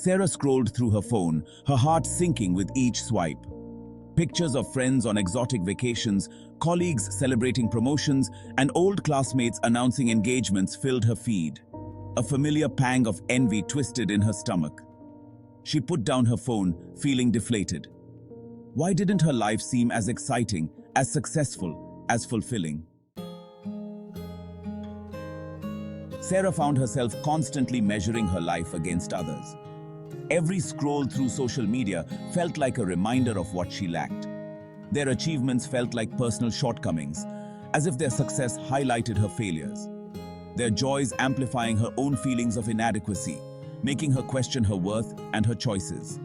Sarah scrolled through her phone, her heart sinking with each swipe. Pictures of friends on exotic vacations, colleagues celebrating promotions, and old classmates announcing engagements filled her feed. A familiar pang of envy twisted in her stomach. She put down her phone, feeling deflated. Why didn't her life seem as exciting, as successful, as fulfilling? Sarah found herself constantly measuring her life against others. Every scroll through social media felt like a reminder of what she lacked. Their achievements felt like personal shortcomings, as if their success highlighted her failures. Their joys amplifying her own feelings of inadequacy, making her question her worth and her choices.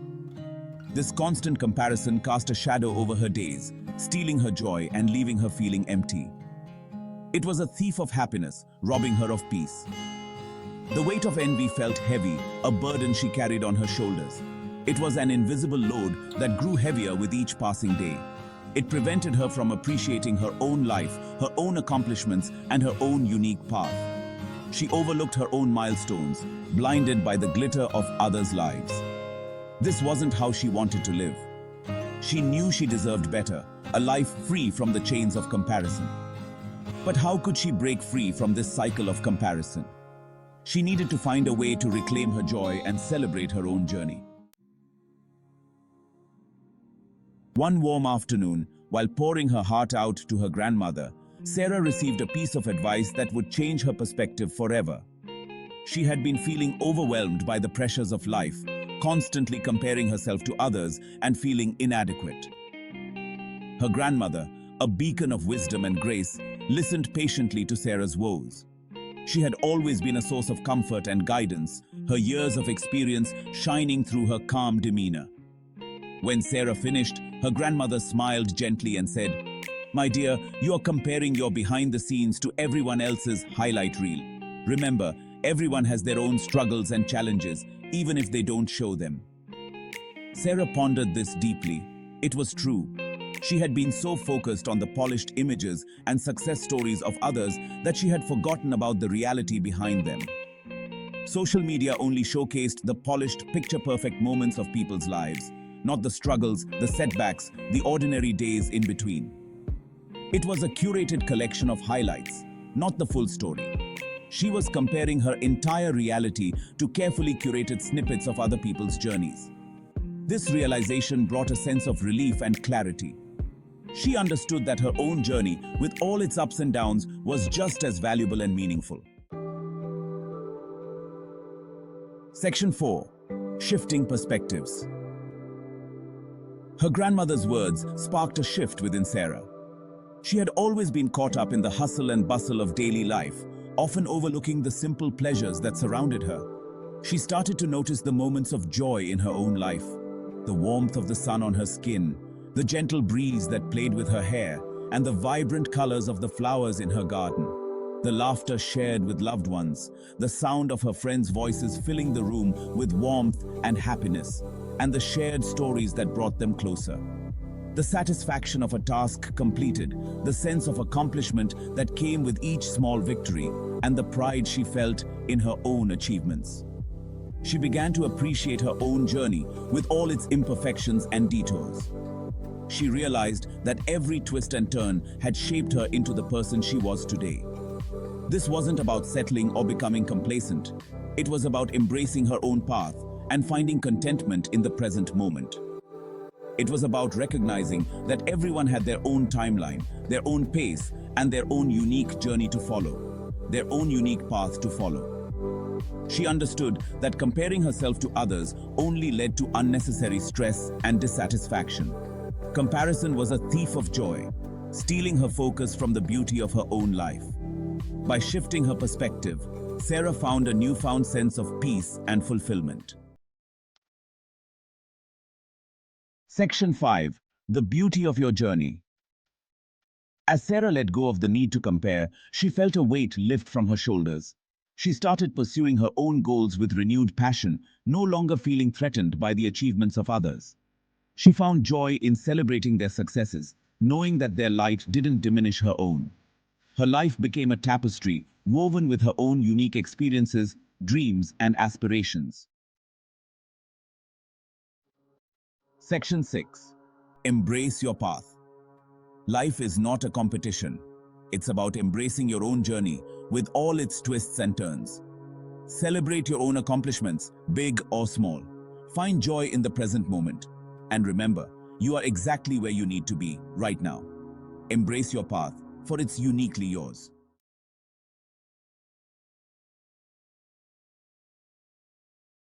This constant comparison cast a shadow over her days, stealing her joy and leaving her feeling empty. It was a thief of happiness, robbing her of peace. The weight of envy felt heavy, a burden she carried on her shoulders. It was an invisible load that grew heavier with each passing day. It prevented her from appreciating her own life, her own accomplishments, and her own unique path. She overlooked her own milestones, blinded by the glitter of others' lives. This wasn't how she wanted to live. She knew she deserved better, a life free from the chains of comparison. But how could she break free from this cycle of comparison? She needed to find a way to reclaim her joy and celebrate her own journey. One warm afternoon, while pouring her heart out to her grandmother, Sarah received a piece of advice that would change her perspective forever. She had been feeling overwhelmed by the pressures of life, constantly comparing herself to others and feeling inadequate. Her grandmother, a beacon of wisdom and grace, listened patiently to Sarah's woes. She had always been a source of comfort and guidance, her years of experience shining through her calm demeanor. When Sarah finished, her grandmother smiled gently and said, "My dear, you are comparing your behind the scenes to everyone else's highlight reel. Remember, everyone has their own struggles and challenges, even if they don't show them." Sarah pondered this deeply. It was true. She had been so focused on the polished images and success stories of others that she had forgotten about the reality behind them. Social media only showcased the polished, picture-perfect moments of people's lives, not the struggles, the setbacks, the ordinary days in between. It was a curated collection of highlights, not the full story. She was comparing her entire reality to carefully curated snippets of other people's journeys. This realization brought a sense of relief and clarity. She understood that her own journey, with all its ups and downs, was just as valuable and meaningful. Section 4. Shifting Perspectives. Her grandmother's words sparked a shift within Sarah. She had always been caught up in the hustle and bustle of daily life, often overlooking the simple pleasures that surrounded her. She started to notice the moments of joy in her own life, the warmth of the sun on her skin, the gentle breeze that played with her hair, and the vibrant colors of the flowers in her garden. The laughter shared with loved ones, the sound of her friends' voices filling the room with warmth and happiness, and the shared stories that brought them closer. The satisfaction of a task completed, the sense of accomplishment that came with each small victory, and the pride she felt in her own achievements. She began to appreciate her own journey with all its imperfections and detours. She realized that every twist and turn had shaped her into the person she was today. This wasn't about settling or becoming complacent. It was about embracing her own path and finding contentment in the present moment. It was about recognizing that everyone had their own timeline, their own pace, and their own unique journey to follow, their own unique path to follow. She understood that comparing herself to others only led to unnecessary stress and dissatisfaction. Comparison was a thief of joy, stealing her focus from the beauty of her own life. By shifting her perspective, Sarah found a newfound sense of peace and fulfillment. Section 5. The Beauty of Your Journey. As Sarah let go of the need to compare, she felt a weight lift from her shoulders. She started pursuing her own goals with renewed passion, no longer feeling threatened by the achievements of others. She found joy in celebrating their successes, knowing that their light didn't diminish her own. Her life became a tapestry, woven with her own unique experiences, dreams, and aspirations. Section 6. Embrace your path. Life is not a competition. It's about embracing your own journey with all its twists and turns. Celebrate your own accomplishments, big or small. Find joy in the present moment. And remember, you are exactly where you need to be right now. Embrace your path, for it's uniquely yours.